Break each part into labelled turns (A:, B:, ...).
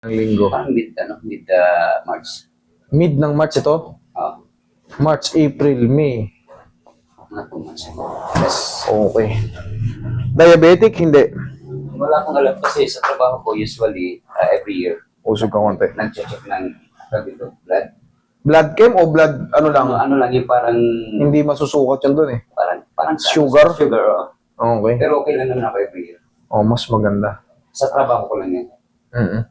A: Ang linggo.
B: Parang mid March.
A: Mid ng March ito?
B: Oo.
A: March, April, May.
B: Mga 2 months. Yes.
A: Okay. Diabetic? Hindi.
B: Wala akong alam kasi sa trabaho ko usually every year
A: Usog ka konti.
B: nag-check ng blood.
A: Blood chem o blood ano lang?
B: Ano lang yung parang
A: Hindi masusukat yan dun eh.
B: parang
A: Sugar?
B: Sugar, oo.
A: Okay.
B: Pero okay lang naman ako every year.
A: Oh, mas maganda.
B: Sa trabaho ko lang yan.
A: Mm.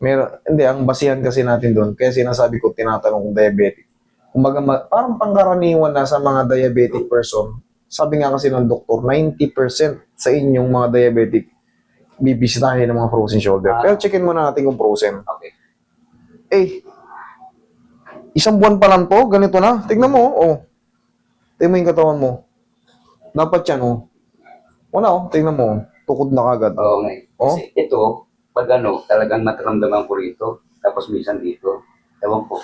A: Hindi, ang basihan kasi natin doon, kaya sinasabi ko, tinatanong kung diabetic. Kumbaga, parang pangkaraniwan na sa mga diabetic person, sabi nga kasi ng doktor, 90% sa inyong mga diabetic, bibisitahin ng mga frozen shoulder. Pero checkin muna natin kung frozen.
B: Okay.
A: Eh, isang buwan pa lang to, ganito na. Tignan mo, oh. Tignan mo yung katawan mo. Dapat yan, oh. Wala, oh. Tignan mo, tukod na kagad.
B: Oo nga.
A: Oh?
B: Kasi ito, pag talagang mataramdaman ko rito, tapos minsan dito, ewan ko.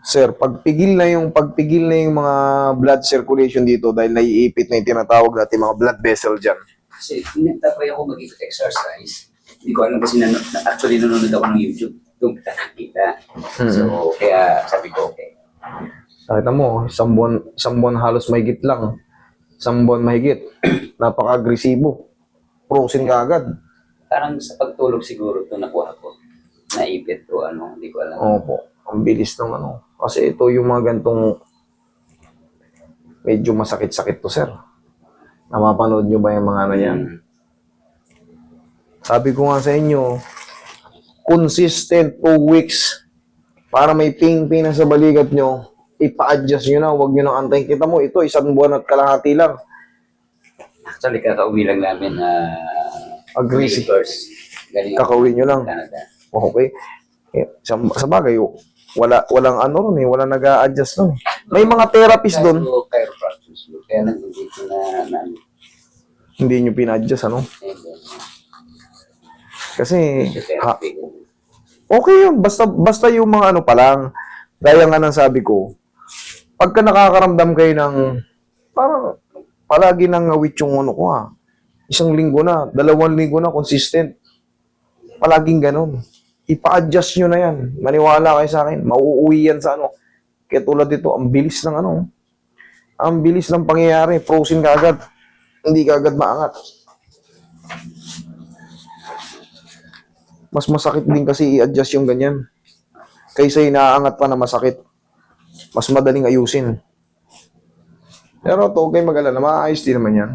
A: Sir, pagpigil na yung mga blood circulation dito dahil naiipit na yung tinatawag natin mga blood vessel dyan.
B: Kasi nagtatry ako mag-exercise. Hindi ko alam kasi actually nanonood ako ng YouTube. Doon kita nakita. So, kaya sabi ko, okay.
A: Nakita mo, isang buwan halos mahigit lang. Isang buwan mahigit. Napaka-agresibo. Frozen ka agad.
B: Parang sa pagtulog siguro ito nakuha ko. Naipit o hindi ko alam.
A: Opo. Ang bilis ng Kasi ito yung mga gantong medyo masakit-sakit to, sir. Napapanood nyo ba yung mga yan? Sabi ko nga sa inyo, consistent 2 weeks para may pain na sa balikat nyo, ipa-adjust nyo na, huwag nyo nang antayin. Kita mo, ito, 1 buwan at kalahati lang.
B: Actually, kakauwi lang namin na
A: Aggressive.
B: Kakauwi
A: nyo lang.
B: Canada.
A: Okay. Sa bagay, walang walang nag-a-adjust nun. May mga therapist doon.
B: Chiropractors. Kaya nandito na
A: Hindi nyo pina-adjust, Kasi, okay yun. Basta yung mga pa lang. Gaya nga ng sabi ko, pagka nakakaramdam kayo ng, parang, palagi nang ngawit yung ko 1 linggo na, 2 linggo na, consistent. Palaging ganun. Ipa-adjust nyo na yan. Maniwala kayo sa akin. Mauuwi yan sa Kaya tulad dito, ang bilis ng ang bilis ng pangyayari. Frozen ka agad. Hindi ka agad maangat. Mas masakit din kasi i-adjust yung ganyan. Kaysa inaangat pa na masakit. Mas madaling ayusin. Pero ito, okay mag-alala. Maayos din naman yan.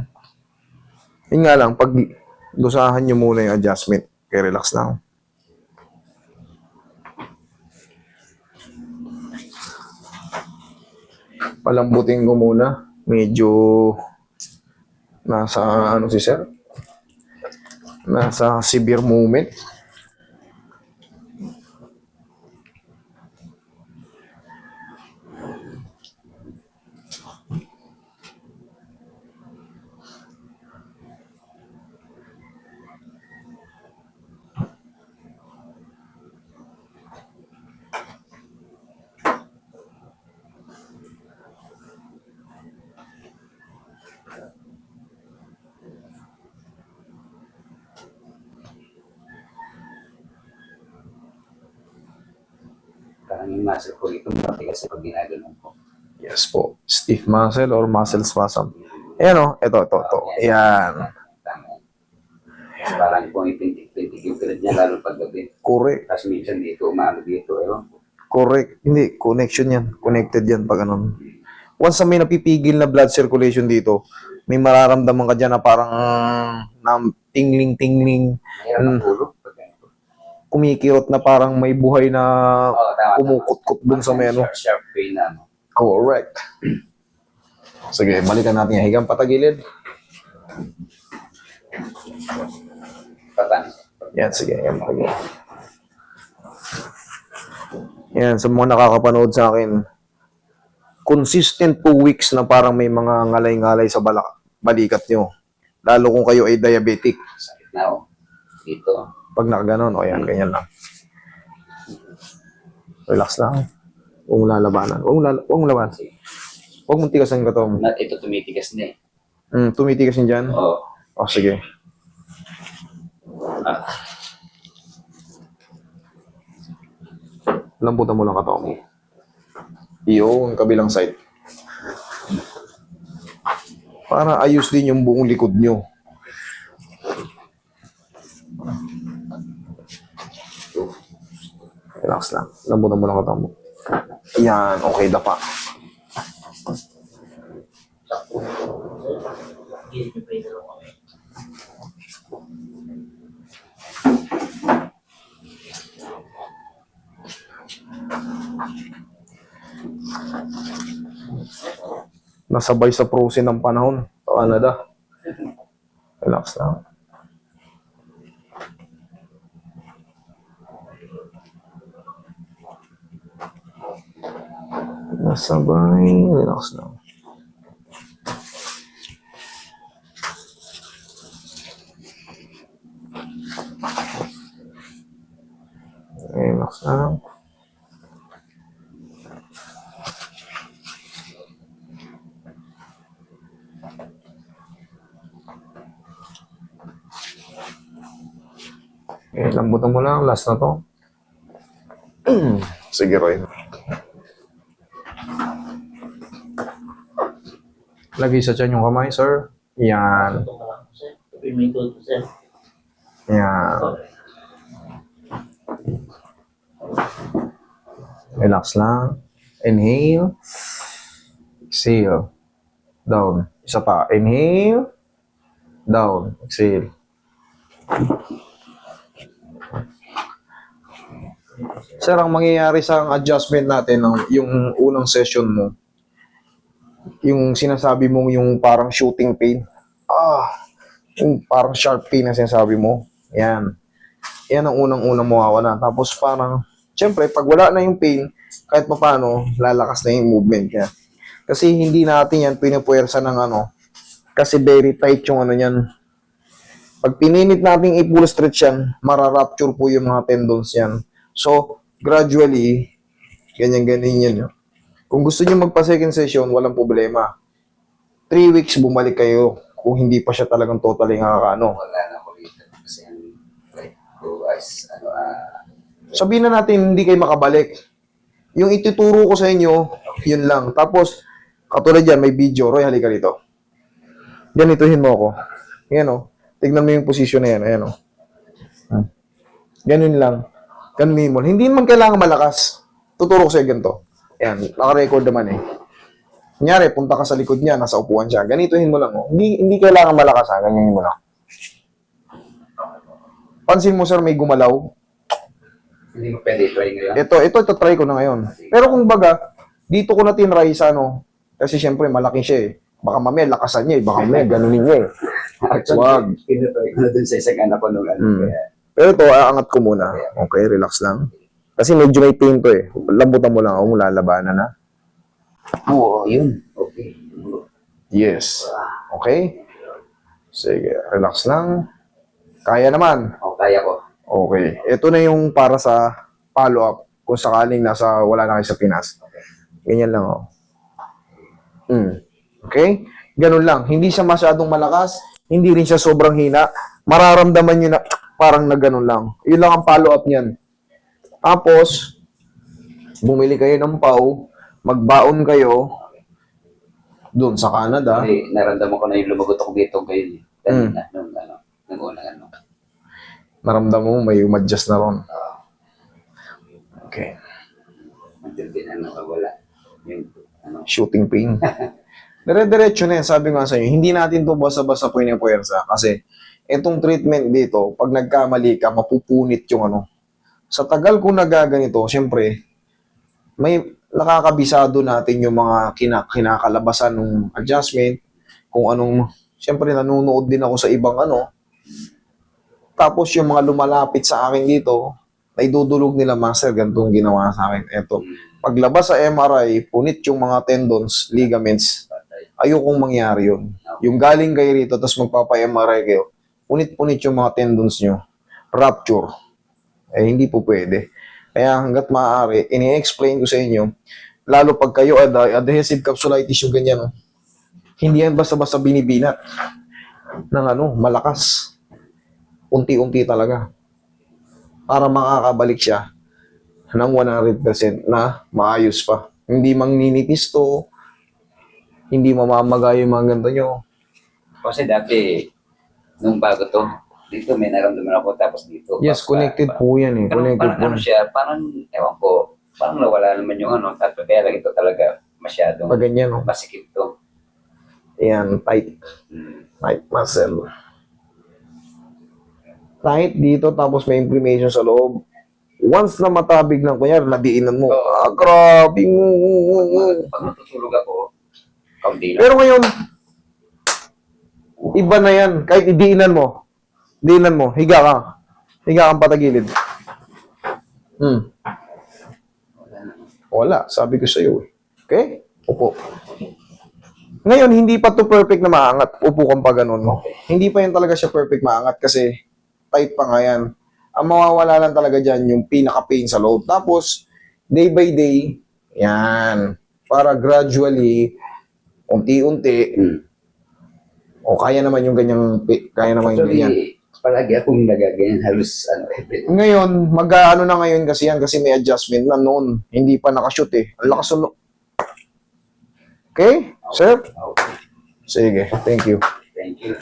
A: Yun nga lang, pag dosahan nyo muna yung adjustment, kaya relax lang. Palambutin ko muna. Medyo nasa si sir? Nasa severe moment.
B: Parang yung muscle ko ito, matigas sa pag ginaganon ko.
A: Yes po. Stiff muscle or muscle spasm. Ayan ito. Ayan.
B: Tama. So, parang kung ipintik-pintik yung pilit niya, lalo paggabi.
A: Correct.
B: Tapos minsan dito, dito, ewan ko.
A: Correct. Hindi, connection yan. Connected yan pag Once na may napipigil na blood circulation dito, may mararamdaman ka dyan na parang tingling-tingling.
B: Mahirap ang tulog.
A: Kumikirot na parang may buhay na kumukot-kot dun sa may
B: Sharp pain na.
A: Correct. Sige, balikan natin yung higang patagilid.
B: Patan.
A: Yan, sige. Yan, patagilid. Yan, sa mga nakakapanood sa akin, consistent 2 weeks na parang may mga ngalay-ngalay sa balikat nyo. Lalo kung kayo ay diabetic.
B: Sakit na dito.
A: Pag nakaganon, yan, ganyan lang. Relax lang. Huwag mo lalabanan. Huwag mo labanan. Huwag mong tigasan ka to.
B: Ito tumitigas na
A: Tumitigas yun dyan?
B: Oo.
A: Sige. Lambutan mo lang katawan mo. Yung kabilang side. Para ayos din yung buong likod nyo. Relax lang. Lambutan mo lang katawan mo. Yan, okay, dapa. Nasabay sa frozen ng panahon sa Canada. Relax lang. Nasabay, relax lang. Relax lang. Okay, lambutan mo lang. Last na to. Sige, Roy. Lagi sa tiyan yung kamay, sir. Yan. Yan. Relax lang. Inhale. Exhale. Down. Isa pa. Inhale. Down. Exhale. Sir, ang mangyayari sa adjustment natin ng yung unang session mo, yung sinasabi mong yung parang shooting pain, yung parang sharp pain na sinasabi mo, yan. Yan ang unang-unang mawawala. Tapos parang, syempre, pag wala na yung pain, kahit pa paano, lalakas na yung movement niya. Kasi hindi natin yan pinupuwersa ng kasi very tight yung yan. Pag pininit natin i-pull stretch yan, mararapture po yung mga tendons yan. So, gradually, ganyan-ganyan yan. Kung gusto niyo magpa-second session, walang problema. 3 weeks, bumalik kayo kung hindi pa siya talagang totally nakakano.
B: Wala na ako dito. Kasi like,
A: Sabihin na natin, hindi kayo makabalik. Yung ituturo ko sa inyo, yun lang. Tapos, katulad yan, may video. Roy, halika dito. Ganituhin mo ako. Yan o. Tignan mo yung position na yan. Ayan o. Ganun lang. Ganun mo. Hindi man kailangan malakas. Tuturo ko sa'yo ganito. Ayan, naka-record naman eh. Kunyari, punta ka sa likod niya, nasa upuan siya. Ganituhin mo lang. Oh. Hindi kailangan malakas ha. Ganyan mo lang. Pansin mo sir, may gumalaw.
B: Hindi mo pwede try ngayon.
A: Ito try ko na ngayon. Pero kung baga, dito ko na tinry sa kasi syempre malaki siya eh. Baka mamaya lakasan niya eh. Baka mamaya ganunin niya eh. Wag.
B: Pinatry ko na dun sa isang anak ko nung kaya.
A: Pero ito, aangat ko muna. Okay, relax lang. Kasi medyo may pain to eh. Lambutan mo lang ako, lalabanan na.
B: Oo, yun. Okay.
A: Yes. Okay? Sige, relax lang. Kaya naman.
B: Kaya ko.
A: Okay. Ito na yung para sa follow-up kung sakaling wala na kayo sa Pinas. Ganyan lang, oh. Okay? Ganun lang. Hindi siya masyadong malakas. Hindi rin siya sobrang hina. Mararamdaman nyo na parang na ganun lang. Yun lang ang follow-up niyan. Tapos, bumili kayo ng pau, magbaon kayo doon sa Canada.
B: Kasi naramdaman ko na yung lumagot ako dito ngayon. Kanina, nung unang
A: Naramdaman mo, may umadjust na ron. Okay.
B: Matindi na wala. Yung,
A: Shooting pain. Dire-diretso na yan. Sabi nga sa inyo, hindi natin to basta-basta pinipuwersa. Kasi, itong treatment dito, pag nagkamali ka, mapupunit yung Sa tagal ko nagaganito, siyempre, may nakakabisado natin yung mga kinakalabasan ng adjustment, kung siyempre nanonood din ako sa ibang Tapos yung mga lumalapit sa akin dito, ay dudulog nila, master, ganitong ginawa sa akin. Eto, paglabas sa MRI, punit yung mga tendons, ligaments, ayokong mangyari yun. Yung galing kayo rito, tapos magpapa-MRI kayo, punit-punit yung mga tendons nyo, rupture. Hindi po pwede. Kaya hanggat maaari, ini-explain ko sa inyo, lalo pag kayo adhesive capsulitis yung ganyan, hindi yan basta-basta binibinat ng malakas. Unti-unti talaga. Para makakabalik siya. ng 100% na maayos pa. Hindi mangninitis to, hindi mamamaga yung mga ganito nyo.
B: Kasi dati, nung bago to, dito may naramdaman ako tapos dito.
A: Yes, connected po yan eh.
B: Parang,
A: Connected
B: parang
A: po.
B: ano siya, parang, ewan ko, parang nawala naman yung ano, tapos kaya lang ito talaga masyadong
A: Pag ganyan, no?
B: masikip to.
A: Ayan, tight. Tight muscle. Tight dito, tapos may inflammation sa loob. Once na matabig ng kunyari, nadiinan mo. Grabe mo.
B: Pag matutulog ako, kaunti lang.
A: Pero ngayon, iba na yan. Kahit idiinan mo. Diinan mo. Higa ka. Higa kang patagilid. Wala. Sabi ko sa'yo. Okay? Upo. Ngayon, hindi pa to perfect na maangat. Upo kang pa ganun. Hindi pa yan talaga siya perfect maangat kasi tight pa nga yan. Ang mawawala lang talaga dyan yung pinaka-pain sa loob. Tapos, day by day, yan. Para gradually, unti-unti, o kaya naman yung ganyang, kaya naman yung ganyan.
B: Actually, palagi akong nagaganyan, halos everyday.
A: Ngayon, mag-ano na ngayon kasi yan kasi may adjustment na noon. Hindi pa nakashoot eh. Ang lakas ng Okay? Sir?
B: Okay,
A: Sige. Thank you.
B: thank you.